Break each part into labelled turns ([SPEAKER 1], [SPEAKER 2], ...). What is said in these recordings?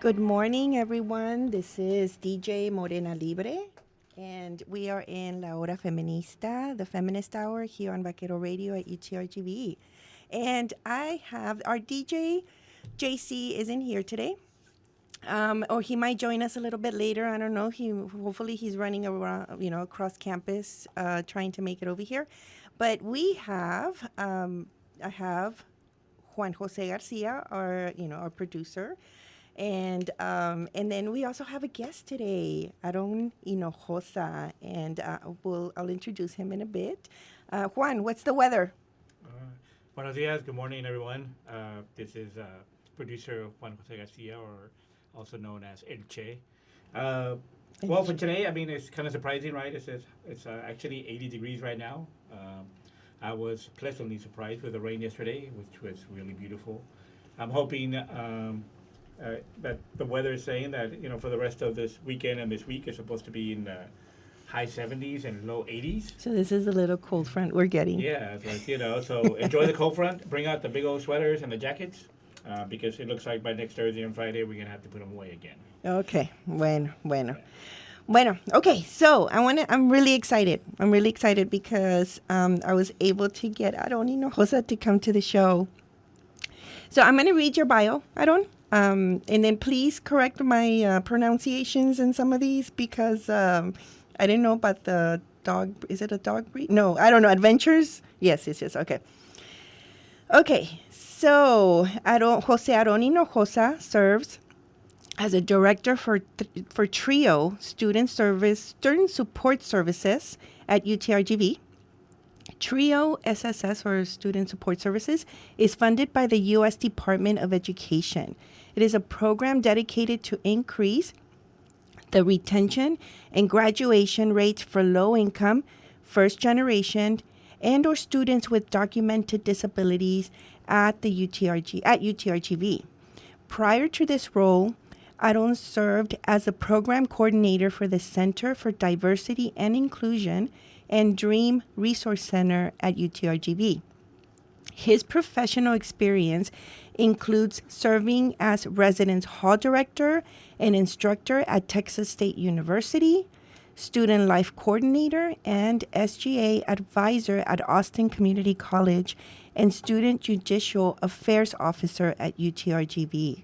[SPEAKER 1] Good morning, everyone. This is DJ Morena Libre, and we are in La Hora Feminista, the Feminist Hour here on Vaquero Radio at UTRGV. And I have our DJ, JC, isn't here today. Or he might join us a little bit later. I don't know. Hopefully he's running around, across campus, trying to make it over here. But I have Juan Jose Garcia, our producer, and then we also have a guest today, Aaron Hinojosa, and I'll introduce him in a bit. Juan, what's the weather?
[SPEAKER 2] Uh, Buenos dias. Good morning, everyone. This is producer Juan Jose Garcia, or also known as El Che. Well, for today, I mean, it's kind of surprising, right? It's actually 80 degrees right now. I was pleasantly surprised with the rain yesterday, which was really beautiful. I'm hoping that the weather is saying that, for the rest of this weekend and this week is supposed to be in the high 70s and low 80s.
[SPEAKER 1] So this is a little cold front we're getting.
[SPEAKER 2] Yeah, it's like, so enjoy the cold front. Bring out the big old sweaters and the jackets, because it looks like by next Thursday and Friday we're going to have to put them away again.
[SPEAKER 1] Okay, bueno. Okay, so I'm really excited. I'm really excited because I was able to get Aaron Hinojosa to come to the show. So I'm going to read your bio, Aaron. And then please correct my pronunciations in some of these because I didn't know about the dog. Is it a dog breed? No, I don't know. Adventures? Yes. Okay. Okay. So Jose Aaron Hinojosa serves as a director for TRIO, Student Support Services at UTRGV. TRIO SSS, or Student Support Services, is funded by the U.S. Department of Education. It is a program dedicated to increase the retention and graduation rates for low-income, first-generation, and or students with documented disabilities at UTRGV. Prior to this role, Aaron served as a program coordinator for the Center for Diversity and Inclusion and Dream Resource Center at UTRGV. His professional experience includes serving as residence hall director and instructor at Texas State University, student life coordinator, and SGA advisor at Austin Community College, and student judicial affairs officer at UTRGV.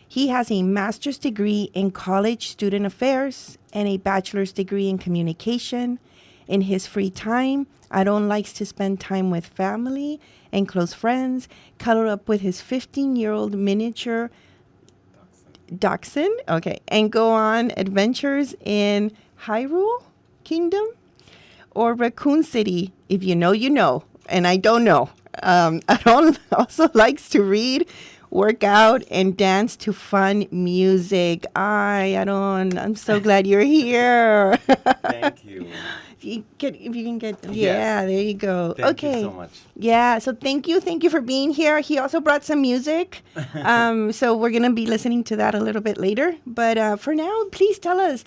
[SPEAKER 1] He has a master's degree in college student affairs and a bachelor's degree in communication. In his free time, Aaron likes to spend time with family and close friends, cuddle up with his 15-year-old miniature dachshund, and go on adventures in Hyrule Kingdom or Raccoon City. If you know, you know, and I don't know. Aaron also likes to read, work out, and dance to fun music. Aaron, I'm so glad you're here.
[SPEAKER 3] Thank you.
[SPEAKER 1] If you can get, yeah, there you go.
[SPEAKER 3] Thank you so much.
[SPEAKER 1] Yeah, so thank you for being here. He also brought some music, so we're gonna be listening to that a little bit later. But for now, please tell us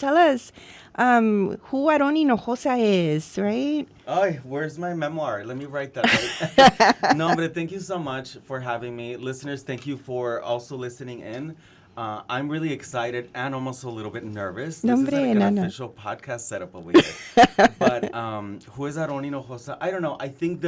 [SPEAKER 1] who Aaron Hinojosa is, right?
[SPEAKER 3] Oh, where's my memoir? Let me write that. Right? No, but thank you so much for having me, listeners. Thank you for also listening in. I'm really excited and almost a little bit nervous. This is like an official podcast setup over here. But who is Aaron Hinojosa? I don't know. I think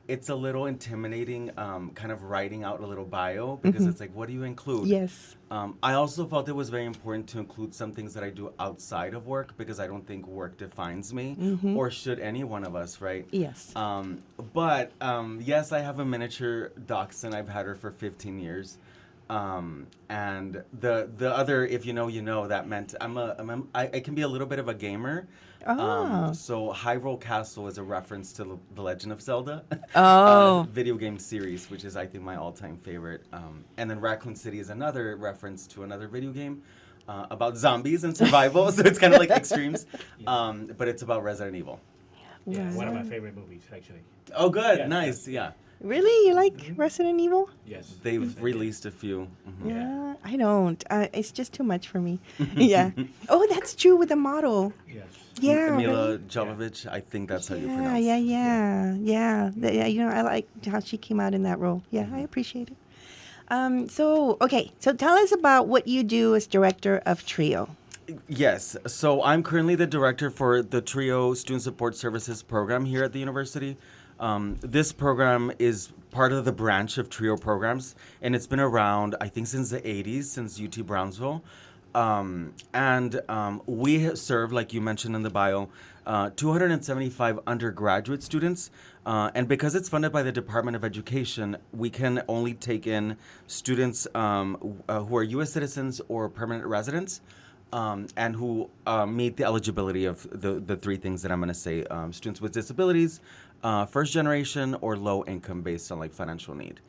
[SPEAKER 3] it's a little intimidating kind of writing out a little bio because it's like, what do you include?
[SPEAKER 1] Yes.
[SPEAKER 3] I also felt it was very important to include some things that I do outside of work because I don't think work defines me or should any one of us, right?
[SPEAKER 1] Yes.
[SPEAKER 3] But yes, I have a miniature dachshund. I've had her for 15 years. And the other, if you know, you know, that meant I can be a little bit of a gamer. So Hyrule Castle is a reference to The Legend of Zelda, video game series, which is I think my all-time favorite. And then Raccoon City is another reference to another video game about zombies and survival. So it's kind of like extremes, but it's about Resident Evil.
[SPEAKER 2] Yeah, one of my favorite movies, actually.
[SPEAKER 3] Oh, good,
[SPEAKER 2] Yeah,
[SPEAKER 3] nice, yeah.
[SPEAKER 1] Really? You like Resident Evil?
[SPEAKER 2] Yes.
[SPEAKER 3] They've released a few.
[SPEAKER 1] Yeah, I don't. It's just too much for me. Yeah. Oh, that's true with the model.
[SPEAKER 2] Yes.
[SPEAKER 1] Yeah.
[SPEAKER 3] Mila Jovovich, I think that's how you pronounce it.
[SPEAKER 1] Yeah. I like how she came out in that role. Yeah, I appreciate it. So tell us about what you do as director of TRIO.
[SPEAKER 3] Yes. So I'm currently the director for the TRIO Student Support Services program here at the university. This program is part of the branch of TRIO programs, and it's been around, I think, since the 80s, since UT Brownsville. We serve, like you mentioned in the bio, 275 undergraduate students. And because it's funded by the Department of Education, we can only take in students who are U.S. citizens or permanent residents. And who meet the eligibility of the three things that I'm going to say: students with disabilities, first generation, or low income based on like financial need.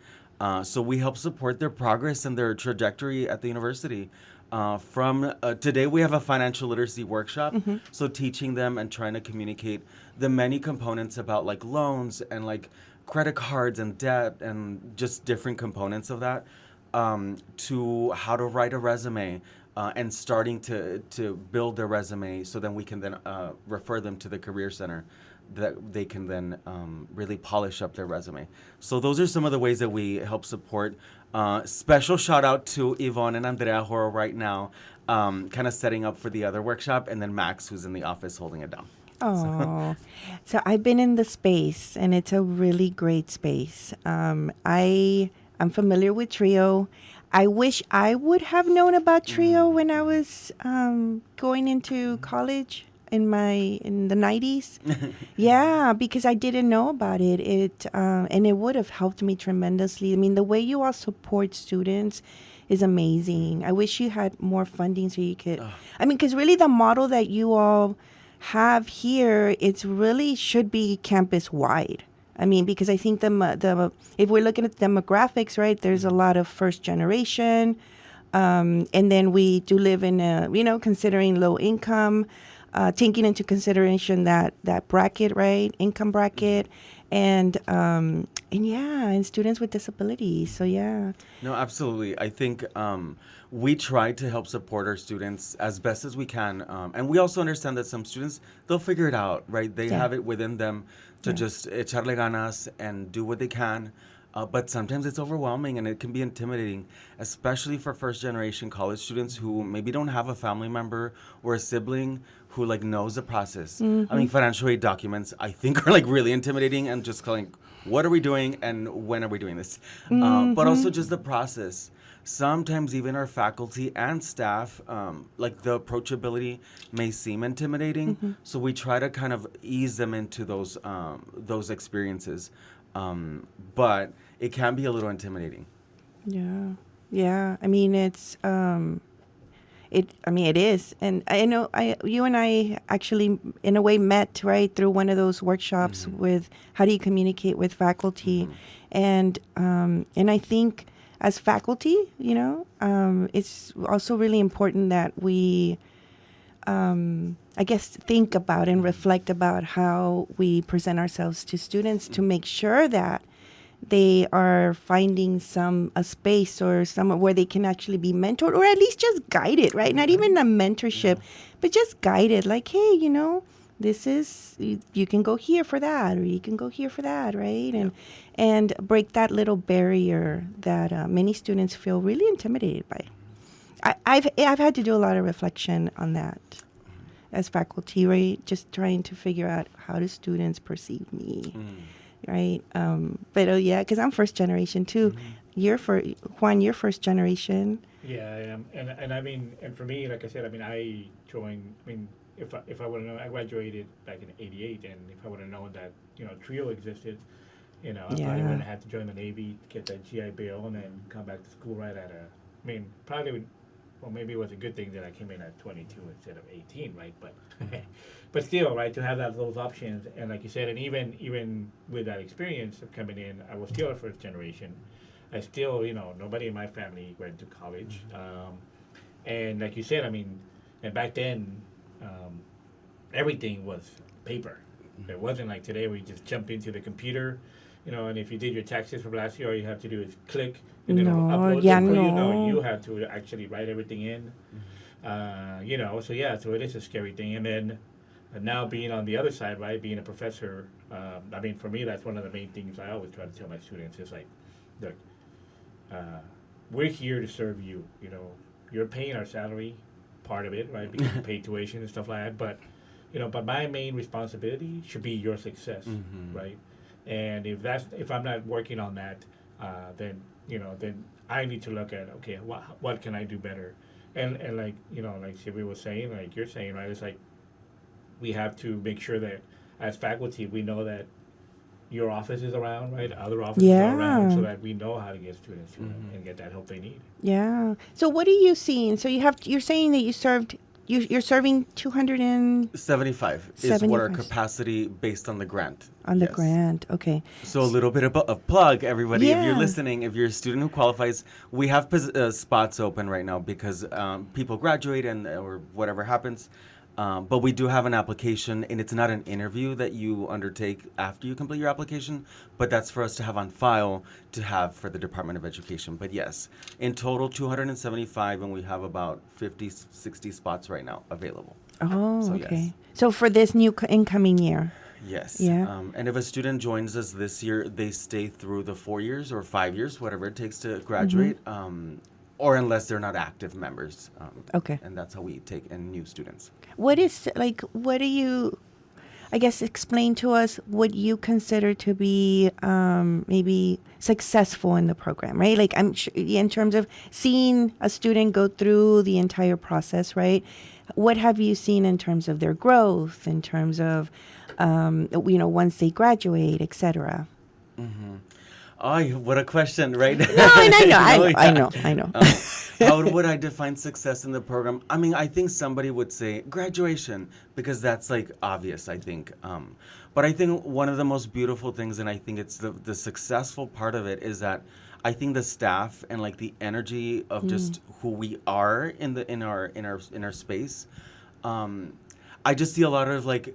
[SPEAKER 3] So we help support their progress and their trajectory at the university. From today, we have a financial literacy workshop. So teaching them and trying to communicate the many components about like loans and like credit cards and debt and just different components of that, to how to write a resume. And starting to build their resume, so then we can then refer them to the Career Center, that they can then really polish up their resume. So those are some of the ways that we help support. Special shout out to Yvonne and Andrea who are right now kind of setting up for the other workshop, and then Max who's in the office holding it down.
[SPEAKER 1] Oh, so I've been in the space, and it's a really great space. I'm familiar with TRIO. I wish I would have known about TRIO when I was going into college in the 90s. Yeah, because I didn't know about it. And it would have helped me tremendously. I mean, the way you all support students is amazing. I wish you had more funding so you could. I mean, because really the model that you all have here, it's really should be campus wide. I mean, because I think if we're looking at demographics, right, there's a lot of first generation, and then we do live in considering low income, taking into consideration that bracket, right, income bracket, and students with disabilities. So yeah.
[SPEAKER 3] No, absolutely. I think we try to help support our students as best as we can, and we also understand that some students, they'll figure it out, right? They have it within them to just echarle ganas and do what they can. But sometimes it's overwhelming and it can be intimidating, especially for first generation college students who maybe don't have a family member or a sibling who like knows the process. I mean, financial aid documents I think are like really intimidating, and just like, what are we doing and when are we doing this? But also just the process. Sometimes even our faculty and staff, like the approachability may seem intimidating. So we try to kind of ease them into those experiences. But it can be a little intimidating.
[SPEAKER 1] Yeah. I mean, it is. And I know you and I actually, in a way, met, right, through one of those workshops with how do you communicate with faculty. And I think as faculty, it's also really important that we, I guess, think about and reflect about how we present ourselves to students to make sure that they are finding a space or somewhere where they can actually be mentored, or at least just guided, right? Not even a mentorship, but just guided. Like, hey, this is, you can go here for that, or you can go here for that, right? And break that little barrier that many students feel really intimidated by. I've had to do a lot of reflection on that as faculty, right? Just trying to figure out how do students perceive me. Right. But because I'm first generation too. Juan, you're first generation.
[SPEAKER 2] Yeah, I am. And I mean, and for me, like I said, I mean, I joined, I mean, if I would have known, I graduated back in '88, and if I would have known that, TRIO existed, I probably wouldn't have had to join the Navy, get that GI Bill, and then come back to school right at I mean, probably would, well, maybe it was a good thing that I came in at 22 instead of 18, right? But but still, right, to have those options, and like you said, and even with that experience of coming in, I was still a first generation. I still, nobody in my family went to college, and like you said, I mean, and back then, everything was paper. It wasn't like today where you just jump into the computer, and if you did your taxes from last year, all you have to do is click and then it'll upload them for you. No, you have to actually write everything in. So it is a scary thing. And then now being on the other side, right, being a professor, I mean, for me, that's one of the main things I always try to tell my students is like, look, we're here to serve you. You know, you're paying our salary, part of it, right? Because you pay tuition and stuff like that. But but my main responsibility should be your success, right? And if I'm not working on that, then I need to look at, okay, what can I do better? And like like Sylvia was saying, like you're saying, right? It's like we have to make sure that as faculty we know that your office is around, right? Other offices are around, so
[SPEAKER 1] Yeah.
[SPEAKER 2] that we know how to get students to them and get that help they need.
[SPEAKER 1] Yeah. So what are you seeing? So you're saying that you're serving 275
[SPEAKER 3] 75 is what our capacity based on the grant.
[SPEAKER 1] on the
[SPEAKER 3] Yes.
[SPEAKER 1] grant. Okay.
[SPEAKER 3] So a little bit of a plug, everybody. If you're
[SPEAKER 1] Yeah.
[SPEAKER 3] listening, if you're a student who qualifies, we have spots open right now because people graduate and or whatever happens. But we do have an application, and it's not an interview that you undertake after you complete your application, but that's for us to have on file to have for the Department of Education. But yes, in total, 275, and we have about 50, 60 spots right now available.
[SPEAKER 1] Oh,
[SPEAKER 3] So,
[SPEAKER 1] okay.
[SPEAKER 3] yes.
[SPEAKER 1] So for this new incoming year.
[SPEAKER 3] Yes.
[SPEAKER 1] Yeah.
[SPEAKER 3] And if a student joins us this year, they stay through the 4 years or 5 years, whatever it takes to graduate, or unless they're not active members.
[SPEAKER 1] Okay.
[SPEAKER 3] And that's how we take in new students.
[SPEAKER 1] What do you, I guess, explain to us what you consider to be maybe successful in the program, right? Like in terms of seeing a student go through the entire process, right? What have you seen in terms of their growth, in terms of, once they graduate, et cetera?
[SPEAKER 3] Oh, what a question, right?
[SPEAKER 1] No, I know,
[SPEAKER 3] You
[SPEAKER 1] I know.
[SPEAKER 3] How would I define success in the program? I mean, I think somebody would say graduation because that's like obvious, I think. But I think one of the most beautiful things, and I think it's the successful part of it, is that I think the staff and like the energy of just who we are in our space. I just see a lot of like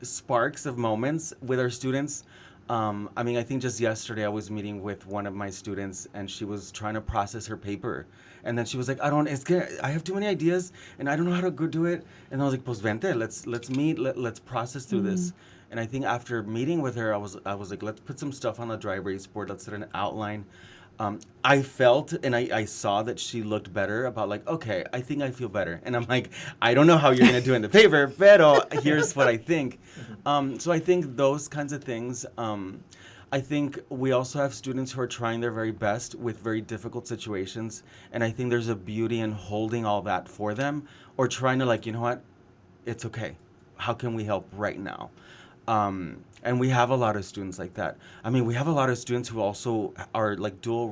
[SPEAKER 3] sparks of moments with our students. I mean, I think just yesterday I was meeting with one of my students, and she was trying to process her paper, and then she was like, I have too many ideas, and I don't know how to go do it. And I was like, pues vente, let's meet, let's process through this. And I think after meeting with her, I was like, let's put some stuff on the dry erase board, let's set an outline. I felt and I saw that she looked better about like, okay, I think I feel better. And I'm like, I don't know how you're going to do in the paper, pero here's what I think. So I think those kinds of things. I think we also have students who are trying their very best with very difficult situations. And I think there's a beauty in holding all that for them or trying to like, you know what, it's okay. How can we help right now? And we have a lot of students like that. I mean, we have a lot of students who also are like dual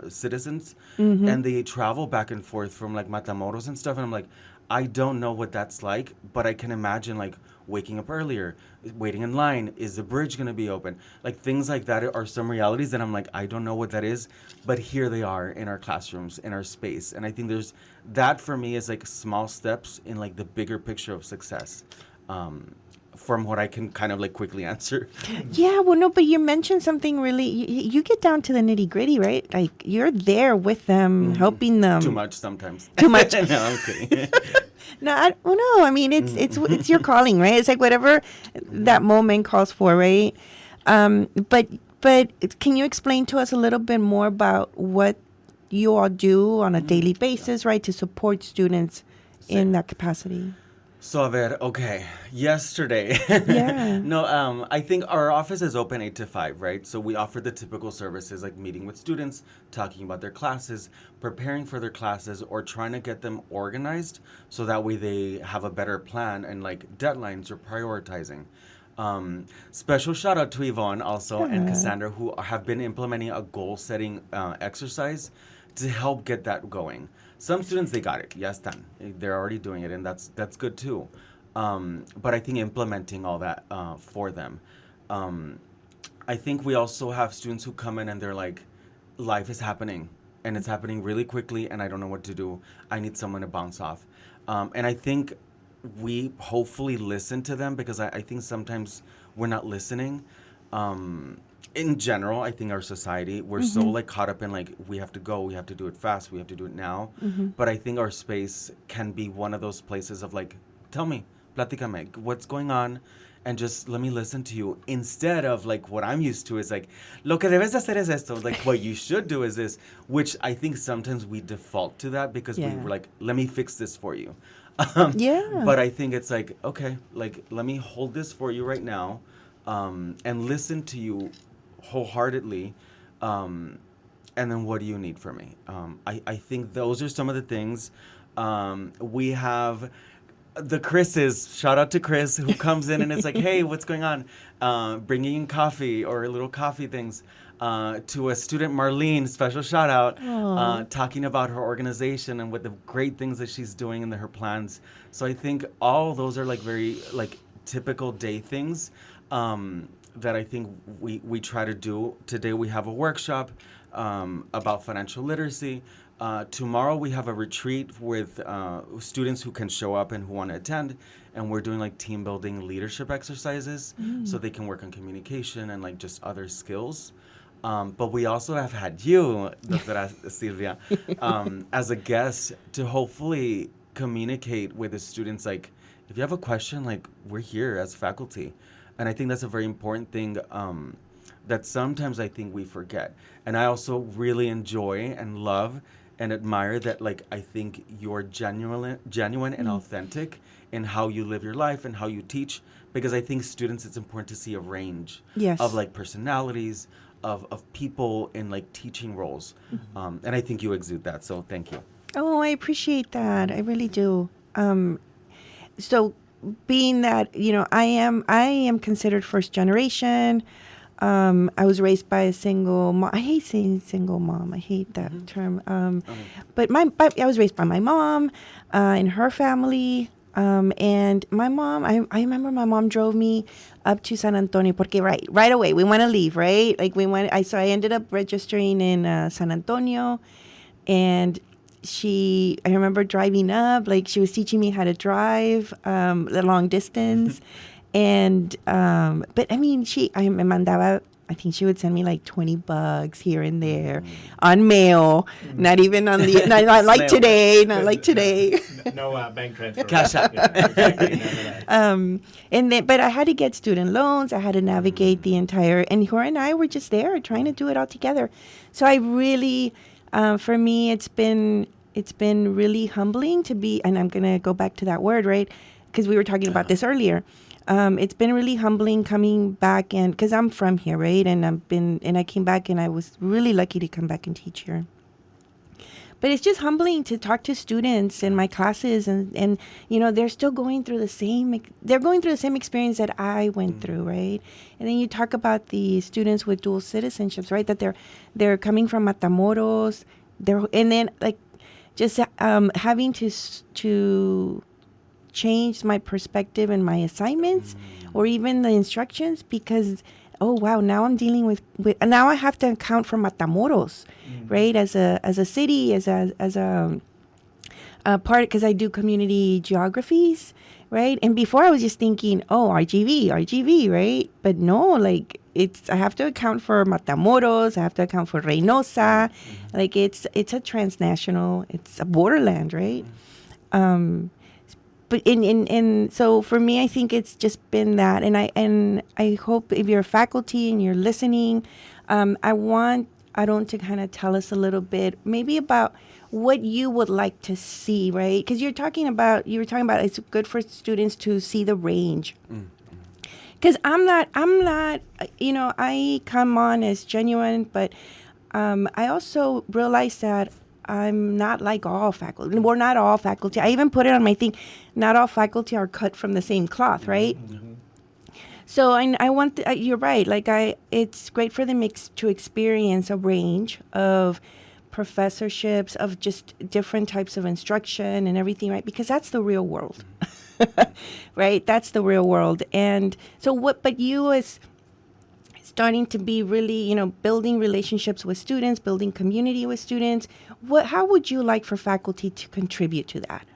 [SPEAKER 3] citizens, and they travel back and forth from like Matamoros and stuff. And I'm like, I don't know what that's like, but I can imagine like waking up earlier, waiting in line. Is the bridge going to be open? Like things like that are some realities that I'm like, I don't know what that is, but here they are in our classrooms, in our space. And I think there's that for me is like small steps in like the bigger picture of success. From what I can kind of like quickly answer.
[SPEAKER 1] Yeah, well, no, but you mentioned something really, you get down to the nitty gritty, right? Like you're there with them, helping them.
[SPEAKER 3] Too much sometimes.
[SPEAKER 1] Too much.
[SPEAKER 3] No, I'm kidding.
[SPEAKER 1] No, no, I mean, it's your calling, right? It's like whatever that moment calls for, right? But can you explain to us a little bit more about what you all do on a daily basis, right, to support students in that capacity?
[SPEAKER 3] So, a ver, okay, yesterday.
[SPEAKER 1] Yeah.
[SPEAKER 3] No, I think our office is open 8 to 5, right? So we offer the typical services like meeting with students, talking about their classes, preparing for their classes, or trying to get them organized so that way they have a better plan and like deadlines or prioritizing. Special shout out to Yvonne also and Cassandra who have been implementing a goal setting exercise to help get that going. Some students, they got it. Ya están. They're already doing it, and that's good too. But I think implementing all that for them. I think we also have students who come in and they're like, life is happening, and it's happening really quickly, and I don't know what to do. I need someone to bounce off. And I think we hopefully listen to them because I think sometimes we're not listening. In general, I think our society, we're so like caught up in like, we have to go, we have to do it fast, we have to do it now. But I think our space can be one of those places of like, tell me, platícame, what's going on? and just let me listen to you, instead of like what I'm used to is like, lo que debes de hacer es esto, like what you should do is this, which I think sometimes we default to that because we
[SPEAKER 1] Yeah.
[SPEAKER 3] were like, let me fix this for you.
[SPEAKER 1] Yeah.
[SPEAKER 3] But I think it's like, okay, like let me hold this for you right now, and listen to you wholeheartedly. And then what do you need from me? I think those are some of the things. We have the Chris's, shout out to Chris, who comes in and it's like, hey, what's going on? Bringing in coffee or little coffee things. To a student, Marlene, special shout out,
[SPEAKER 1] Aw.
[SPEAKER 3] talking about her organization and what the great things that she's doing and her plans. So I think all those are like very like typical day things, that I think we try to do. Today we have a workshop about financial literacy. Tomorrow we have a retreat with students who can show up and who want to attend, and we're doing like team building leadership exercises so they can work on communication and like just other skills. But we also have had you, Doctora Silvia, as a guest to hopefully communicate with the students. Like, if you have a question, like, we're here as faculty. And I think that's a very important thing, that sometimes I think we forget. And I also really enjoy and love and admire that, like, I think you're genuine and authentic in how you live your life and how you teach. Because I think students, it's important to see a range
[SPEAKER 1] Yes.
[SPEAKER 3] of like personalities, of people in like teaching roles. And I think you exude that. So thank you.
[SPEAKER 1] Oh, I appreciate that. I really do. So being that, I am considered first generation. I was raised by a single mom. I hate saying single mom. I hate that term. But I was raised by my mom, and her family. And my mom, I remember my mom drove me up to San Antonio porque right away we want to leave, right? Like so I ended up registering in San Antonio, and I remember driving up, like she was teaching me how to drive the long distance. And, but I mean, I me mandaba, I think she would send me like $20 here and there on mail, not even on the, not like today, not like today.
[SPEAKER 2] No bank transfer.
[SPEAKER 3] Cash out.
[SPEAKER 2] Yeah, exactly, none of that.
[SPEAKER 1] And then, but I had to get student loans. I had to navigate the entire, and her and I were just there trying to do it all together. So I really, for me, it's been really humbling to be, and I'm going to go back to that word, right? Because we were talking about this earlier. It's been really humbling coming back, and because I'm from here, right? And I came back, and I was really lucky to come back and teach here. But it's just humbling to talk to students in my classes, and they're still going through the same experience that I went through, right? And then you talk about the students with dual citizenships, right? That they're coming from Matamoros, and then like just having to change my perspective and my assignments or even the instructions because, oh, wow, now I'm dealing with now I have to account for Matamoros, right? As a city, as a part, because I do community geographies, right? And before I was just thinking, oh, RGV, right? But no, like I have to account for Matamoros, I have to account for Reynosa, like it's a transnational, it's a borderland, right? But so for me, I think it's just been that, and I hope if you're a faculty and you're listening, I want Aaron to kind of tell us a little bit, maybe about what you would like to see, right? Because you were talking about it's good for students to see the range. Because I'm not, I come on as genuine, but I also realize that I'm not like all faculty. We're not all faculty. I even put it on my thing. Not all faculty are cut from the same cloth, right? So I want. You're right. Like it's great for them to experience a range of professorships, of just different types of instruction and everything, right? Because that's the real world, right? That's the real world. And so but you as starting to be really, building relationships with students, building community with students. How would you like for faculty to contribute to that?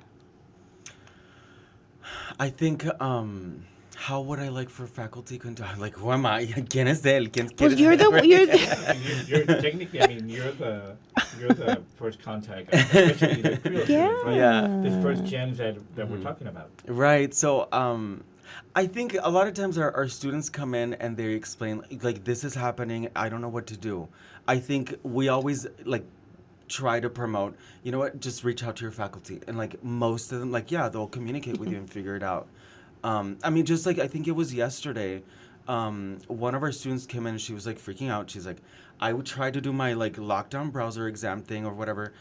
[SPEAKER 3] I think, how would I like for faculty like, who am I? ¿Quién es él?
[SPEAKER 1] Well, you're
[SPEAKER 2] You're technically, I mean, you're the first contact, especially the creole students, right?
[SPEAKER 3] Yeah.
[SPEAKER 2] This first gens that we're talking about.
[SPEAKER 3] Right. So, I think a lot of times our students come in and they explain, like, this is happening. I don't know what to do. I think we always, like, try to promote, you know what, just reach out to your faculty. And, like, most of them, like, yeah, they'll communicate with you and figure it out. I mean, just like, I think it was yesterday, one of our students came in and she was, like, freaking out. She's like, I would try to do my, like, lockdown browser exam thing or whatever.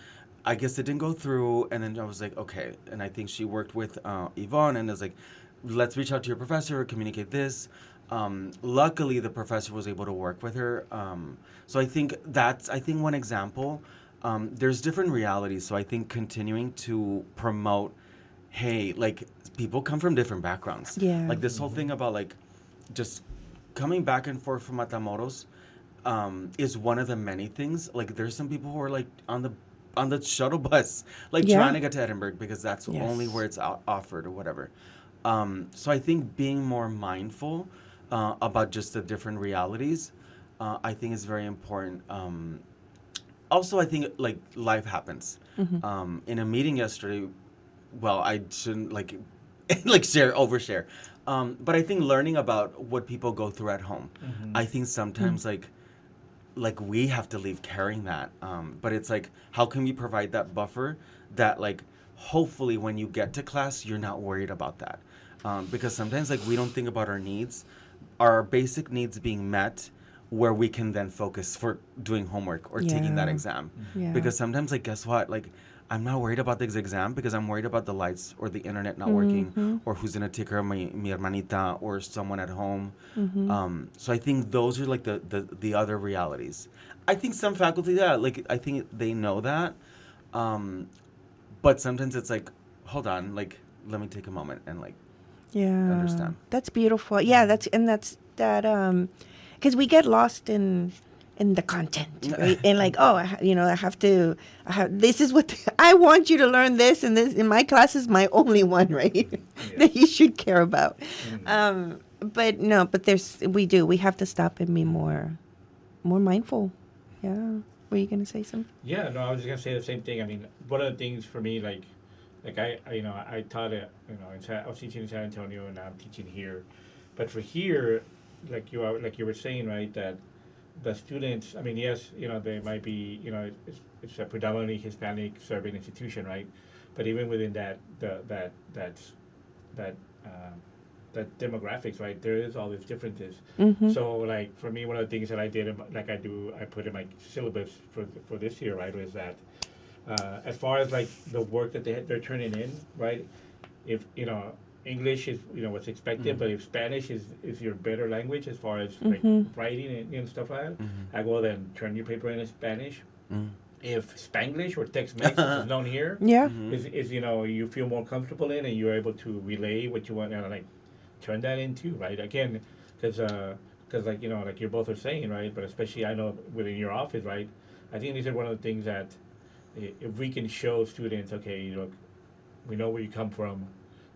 [SPEAKER 3] I guess it didn't go through. And then I was like, okay. And I think she worked with Yvonne and was like, let's reach out to your professor, communicate this. Luckily, the professor was able to work with her. So I think that's, I think, one example. There's different realities. So I think continuing to promote, hey, like, people come from different backgrounds.
[SPEAKER 1] Yeah.
[SPEAKER 3] Like this whole thing about, like, just coming back and forth from Matamoros is one of the many things. Like, there's some people who are, like, on the shuttle bus, like,
[SPEAKER 1] Yeah.
[SPEAKER 3] trying to get to Edinburgh because that's
[SPEAKER 1] Yes.
[SPEAKER 3] only where it's offered or whatever. So I think being more mindful about just the different realities, I think is very important. Also, I think, like, life happens. In a meeting yesterday, well, I shouldn't, like, like, overshare. But I think learning about what people go through at home, I think sometimes, like we have to leave carrying that. But it's like, how can we provide that buffer that, like, hopefully when you get to class, you're not worried about that. Because sometimes, like, we don't think about our needs, our basic needs being met, where we can then focus for doing homework or taking that
[SPEAKER 1] Yeah.
[SPEAKER 3] exam.
[SPEAKER 1] Yeah.
[SPEAKER 3] Because sometimes, like, guess what? Like, I'm not worried about this exam because I'm worried about the lights or the internet not working or who's going to take care of mi hermanita or someone at home. So I think those are, like, the other realities. I think some faculty, yeah, like, I think they know that. But sometimes it's like, hold on, like, let me take a moment and, like,
[SPEAKER 1] Yeah.
[SPEAKER 3] understand.
[SPEAKER 1] That's beautiful. Yeah, that's because we get lost in the content, right? And, like, oh, this is what I want you to learn this, and this in my class is my only one, right? That you should care about. But no, but we have to stop and be more mindful. Yeah. Were you gonna say something?
[SPEAKER 2] Yeah, no, I was just gonna say the same thing. I mean, one of the things for me, like I taught it, I was teaching in San Antonio, and now I'm teaching here. But for here, like you were saying, right, that the students, I mean, yes, they might be, it's a predominantly Hispanic serving institution, right? But even within that demographics, right, there is all these differences. So, like, for me, one of the things that I did, I put in my syllabus for this year, right, was that as far as, like, the work that they're turning in, right, if, English is, what's expected, but if Spanish is your better language as far as, like, writing and stuff like that, I go then turn your paper in Spanish. If Spanglish or Tex-Mex is known here,
[SPEAKER 1] Yeah.
[SPEAKER 2] is you feel more comfortable in and you're able to relay what you want, and, like, turn that into, right? Again, because like, like you both are saying, right? But especially I know within your office, right? I think these are one of the things that if we can show students, okay, we know where you come from,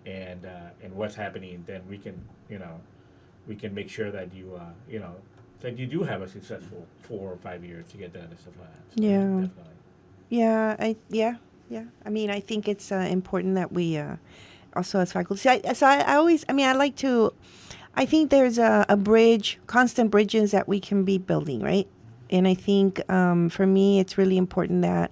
[SPEAKER 2] and what's happening, then we can make sure that that you do have a successful 4 or 5 years to get that and stuff like that. So
[SPEAKER 1] Yeah.
[SPEAKER 2] definitely.
[SPEAKER 1] Yeah. I mean, I think it's important that we also as faculty. I think there's a bridge, constant bridges that we can be building, right? And I think for me, it's really important that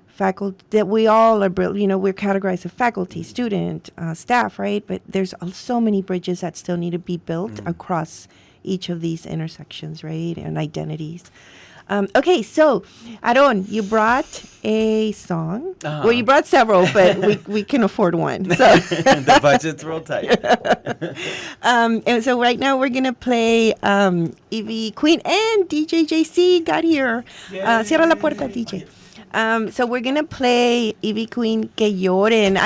[SPEAKER 1] faculty, that we all are, we're categorized as faculty, student, staff, right? But there's so many bridges that still need to be built across each of these intersections, right? And identities. Okay, so Aaron, you brought a song. Well, you brought several, but we can afford one. So
[SPEAKER 3] The budget's real tight.
[SPEAKER 1] and so right now we're gonna play Evie Queen and DJ JC got here. Cierra la puerta, DJ. So we're gonna play Evie Queen Que Lloren.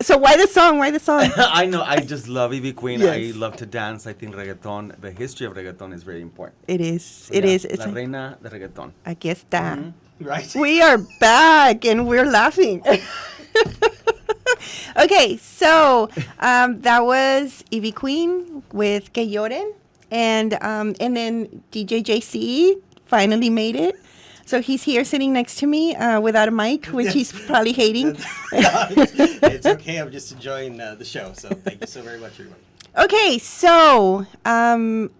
[SPEAKER 1] So why the song?
[SPEAKER 3] I know. I just love Ivy Queen.
[SPEAKER 1] Yes.
[SPEAKER 3] I love to dance. I think reggaeton, the history of reggaeton is very important.
[SPEAKER 1] It is.
[SPEAKER 3] So
[SPEAKER 1] It
[SPEAKER 3] yeah,
[SPEAKER 1] is. It's
[SPEAKER 3] La reina de reggaeton.
[SPEAKER 1] aquí está.
[SPEAKER 3] Right.
[SPEAKER 1] We are back and we're laughing. Okay, so that was Evie Queen with Que Lloren, and then DJ JC finally made it. So he's here sitting next to me without a mic, which he's probably hating.
[SPEAKER 4] It's okay. I'm just enjoying the show. So thank you so very much, everyone.
[SPEAKER 1] Okay, so Aaron,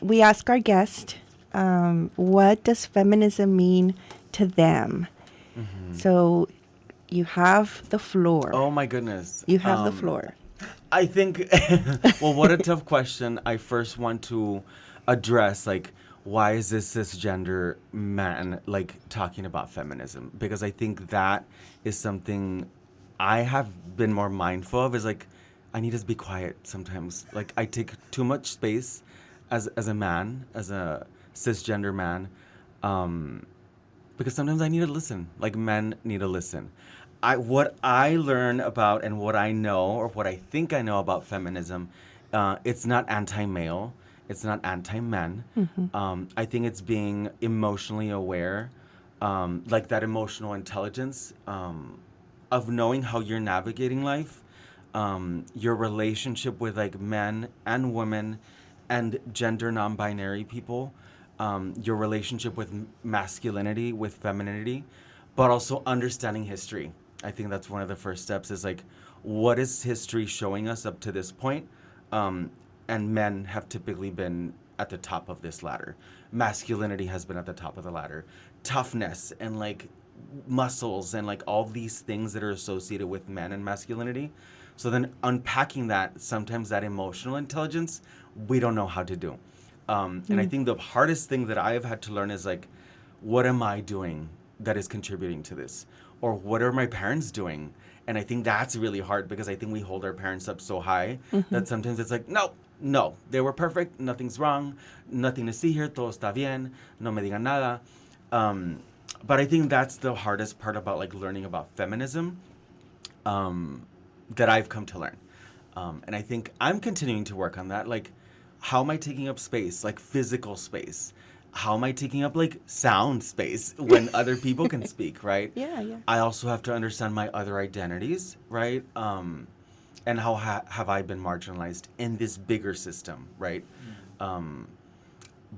[SPEAKER 1] we ask our guest, what does feminism mean to them? So you have the floor.
[SPEAKER 3] Oh my goodness.
[SPEAKER 1] You have the floor.
[SPEAKER 3] I think, well, what a tough question. I first want to address, like, why is this cisgender man, like, talking about feminism? Because I think that is something I have been more mindful of, is, like, I need to be quiet sometimes. Like, I take too much space as a man, as a cisgender man, because sometimes I need to listen. Like, men need to listen. What I learn about and what I know, or what I think I know about feminism, it's not anti-male, it's not anti-men. I think it's being emotionally aware, like that emotional intelligence of knowing how you're navigating life, your relationship with like men and women and gender non-binary people, your relationship with masculinity, with femininity, but also understanding history. I think that's one of the first steps, is like, what is history showing us up to this point? And men have typically been at the top of this ladder. Masculinity has been at the top of the ladder. Toughness and like muscles and like all these things that are associated with men and masculinity. So then unpacking that, sometimes that emotional intelligence, we don't know how to do. And I think the hardest thing that I have had to learn is like, what am I doing that is contributing to this? Or what are my parents doing? And I think that's really hard, because I think we hold our parents up so high that sometimes it's like, no, they were perfect, nothing's wrong, nothing to see here, todo está bien, no me digan nada. But I think that's the hardest part about like learning about feminism that I've come to learn. And I think I'm continuing to work on that. Like, how am I taking up space, like physical space? How am I taking up like sound space when other people can speak, right?
[SPEAKER 1] Yeah.
[SPEAKER 3] I also have to understand my other identities, right? And how have I been marginalized in this bigger system, right?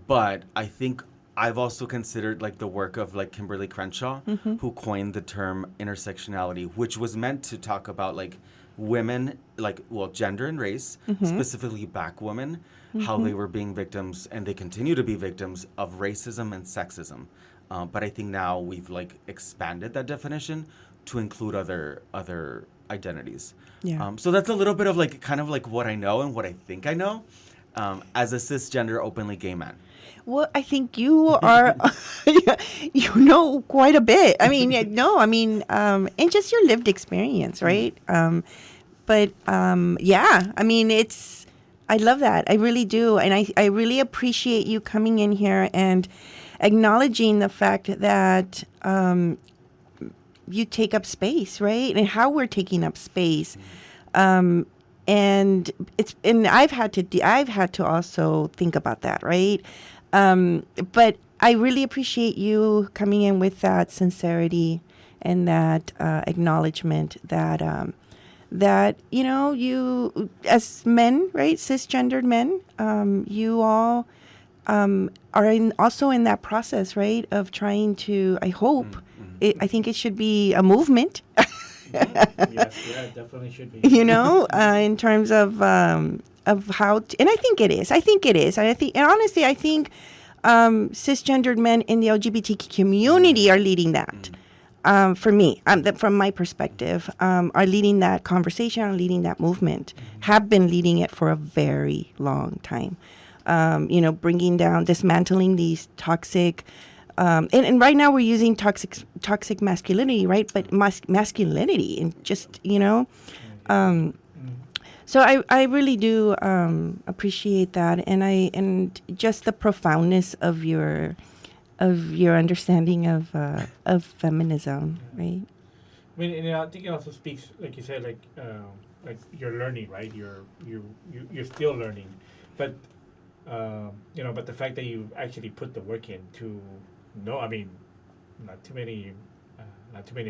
[SPEAKER 3] But I think I've also considered like the work of like Kimberly Crenshaw, who coined the term intersectionality, which was meant to talk about like women, like, well, gender and race, specifically Black women, how they were being victims, and they continue to be victims of racism and sexism. But I think now we've like expanded that definition to include other identities.
[SPEAKER 1] Yeah.
[SPEAKER 3] So that's a little bit of like kind of like what I know and what I think I know as a cisgender openly gay man.
[SPEAKER 1] Well, I think you are, you know quite a bit. I mean, and just your lived experience, right? Yeah, I mean, I love that. I really do. And I really appreciate you coming in here and acknowledging the fact that you take up space, right? And how we're taking up space. And I've had to also think about that, right? But I really appreciate you coming in with that sincerity and that acknowledgement that you as men, right, cisgendered men, you all are also in that process, right, of trying to. I hope. I think it should be a movement.
[SPEAKER 2] Yes, yeah, it definitely should be.
[SPEAKER 1] In terms of how, and I think it is. And honestly, I think cisgendered men in the LGBTQ community are leading that. For me, from my perspective, are leading that conversation, are leading that movement, have been leading it for a very long time. Bringing down, dismantling these toxic. And right now we're using toxic masculinity, right? But masculinity and just, so I really do appreciate that. And just the profoundness of your understanding of feminism, right?
[SPEAKER 2] I mean, and I think it also speaks, like you said, like you're learning, right? You're still learning, but but the fact that you actually put the work in to know, I mean, not too many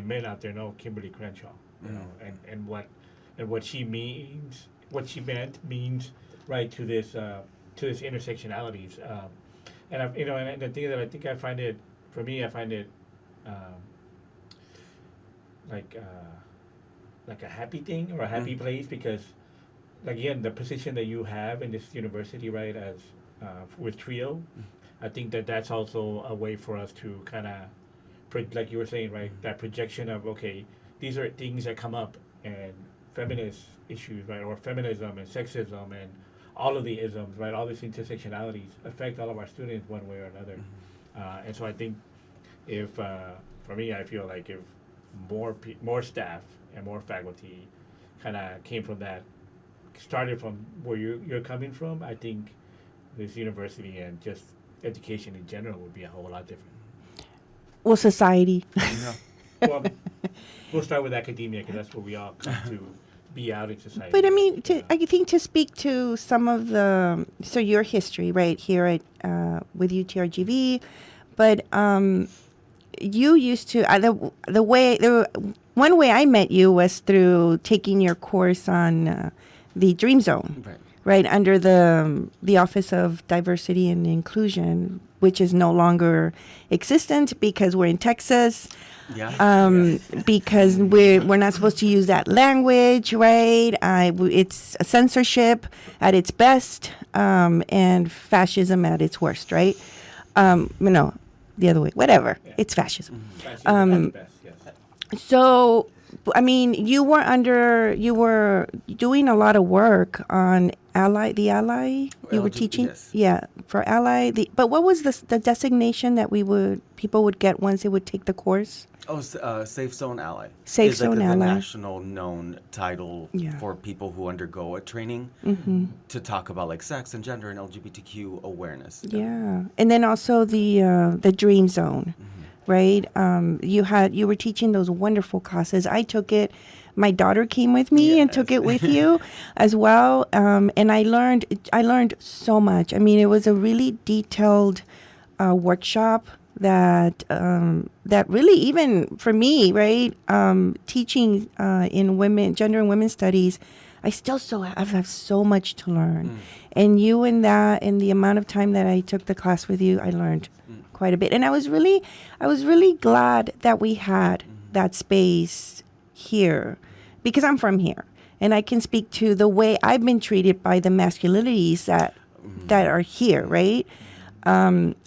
[SPEAKER 2] men out there know Kimberly Crenshaw, and what she means, what she means, right, to this intersectionalities. And and the thing that I think I find it, for me, I find it um, like like a happy thing or a happy place because, again, the position that you have in this university, right, as with Trio, I think that that's also a way for us to kind of, like you were saying, right, that projection of, okay, these are things that come up and feminist issues, right, or feminism and sexism and all of the isms, right, all these intersectionalities affect all of our students one way or another. And so I think if, for me, I feel like if more staff and more faculty kind of came from that, started from where you're coming from, I think this university and just education in general would be a whole lot different.
[SPEAKER 1] Well, society.
[SPEAKER 3] Yeah.
[SPEAKER 2] Well, we'll start with academia because that's where we all come to be out in society.
[SPEAKER 1] But I mean, I think to speak to some of so your history, right, here at with UTRGV, but you used to one way I met you was through taking your course on the Dream Zone, right, under the Office of Diversity and Inclusion, which is no longer existent because we're in Texas.
[SPEAKER 3] Yeah.
[SPEAKER 1] Because we're not supposed to use that language, right? It's censorship at its best, and fascism at its worst, right? No, the other way, whatever.
[SPEAKER 2] Yeah.
[SPEAKER 1] It's fascism.
[SPEAKER 2] Fascism at the best, yes.
[SPEAKER 1] So, I mean, you were doing a lot of work on the Ally. You were teaching,
[SPEAKER 3] yes.
[SPEAKER 1] yeah, for Ally. But what was the designation that people would get once they would take the course?
[SPEAKER 3] Oh, Safe Zone Ally.
[SPEAKER 1] Safe
[SPEAKER 3] It's like
[SPEAKER 1] Zone
[SPEAKER 3] the
[SPEAKER 1] Ally.
[SPEAKER 3] national known title
[SPEAKER 1] Yeah.
[SPEAKER 3] for people who undergo a training to talk about like sex and gender and LGBTQ awareness.
[SPEAKER 1] Yeah, and then also the Dream Zone, right? You were teaching those wonderful classes. I took it. My daughter came with me and took it with you as well, and I learned so much. I mean, it was a really detailed workshop that really, even for me, right, teaching in gender and women's studies, I still have so much to learn. And you and the amount of time that I took the class with you, I learned quite a bit. And I was really glad that we had that space here, because I'm from here and I can speak to the way I've been treated by the masculinities that are here, right?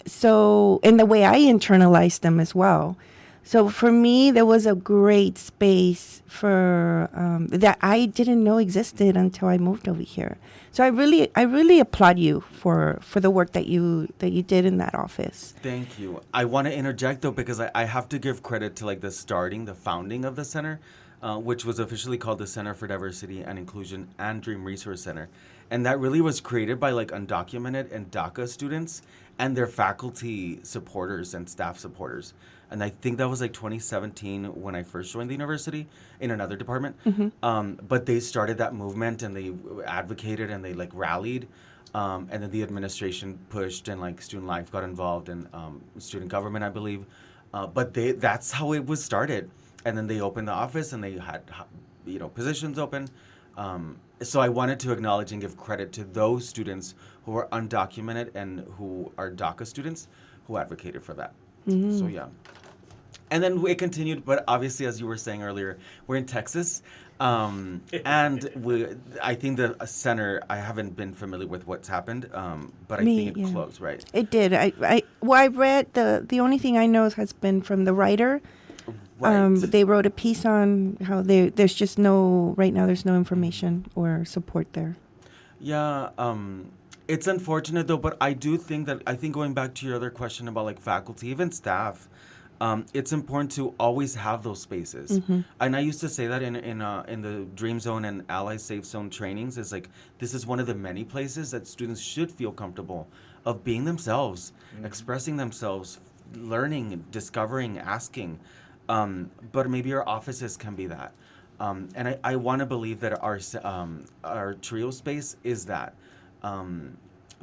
[SPEAKER 1] So, and the way I internalize them as well. So for me, there was a great space for that I didn't know existed until I moved over here. So I really applaud you for the work that you did in that office.
[SPEAKER 3] Thank you. I want to interject though, because I have to give credit to like the founding of the center, which was officially called the Center for Diversity and Inclusion and Dream Resource Center. And that really was created by like undocumented and DACA students and their faculty supporters and staff supporters. And I think that was like 2017 when I first joined the university in another department. But they started that movement and they advocated and they like rallied. And then the administration pushed and like student life got involved and student government, I believe. But that's how it was started. And then they opened the office and they had, positions open. So I wanted to acknowledge and give credit to those students who are undocumented and who are DACA students who advocated for that. So yeah. And then it continued, but obviously, as you were saying earlier, we're in Texas. And I think the center, I haven't been familiar with what's happened, but I think it closed, right?
[SPEAKER 1] It did. I read the only thing I know has been from the writer.
[SPEAKER 3] Right.
[SPEAKER 1] They wrote a piece on how there's just right now there's no information or support there.
[SPEAKER 3] Yeah, it's unfortunate though, but I think going back to your other question about like faculty, even staff, it's important to always have those spaces. And I used to say that in the Dream Zone and Ally Safe Zone trainings, is like this is one of the many places that students should feel comfortable of being themselves, expressing themselves, learning, discovering, asking. But maybe our offices can be that. And I want to believe that our trio space is that.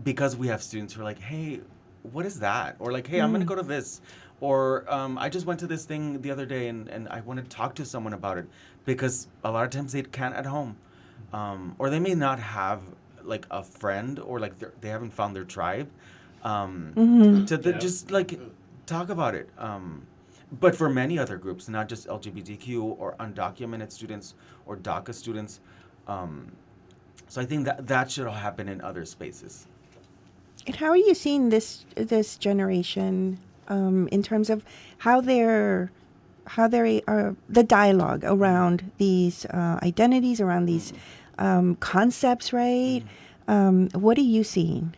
[SPEAKER 3] Because we have students who are like, hey, what is that? Or like, hey, I'm going to go to this. Or I just went to this thing the other day and I want to talk to someone about it. Because a lot of times they can't at home. Or they may not have like a friend or like they haven't found their tribe. just like talk about it. But for many other groups, not just LGBTQ or undocumented students or DACA students. So I think that should all happen in other spaces.
[SPEAKER 1] And how are you seeing this generation in terms of how they are the dialogue around these identities, around these concepts, right? What are you seeing?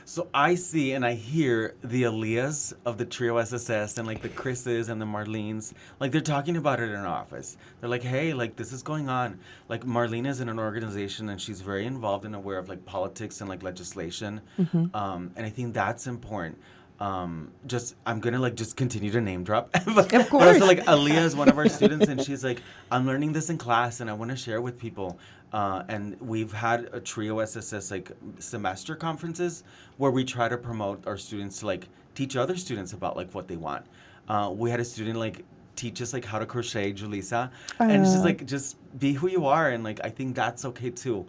[SPEAKER 3] So I see and I hear the Aaliyahs of the Trio SSS and like the Chris's and the Marlenes, like they're talking about it in our office. They're like, hey, like this is going on. Like Marlene is in an organization and she's very involved and aware of like politics and like legislation. And I think that's important. I'm gonna like just continue to name drop. But
[SPEAKER 1] Of course.
[SPEAKER 3] also like Aaliyah is one of our students and she's like, I'm learning this in class and I want to share with people. And we've had a Trio SSS like semester conferences where we try to promote our students to like teach other students about like what they want. We had a student like teach us like how to crochet, Julissa, and it's just like just be who you are, and like I think that's okay too.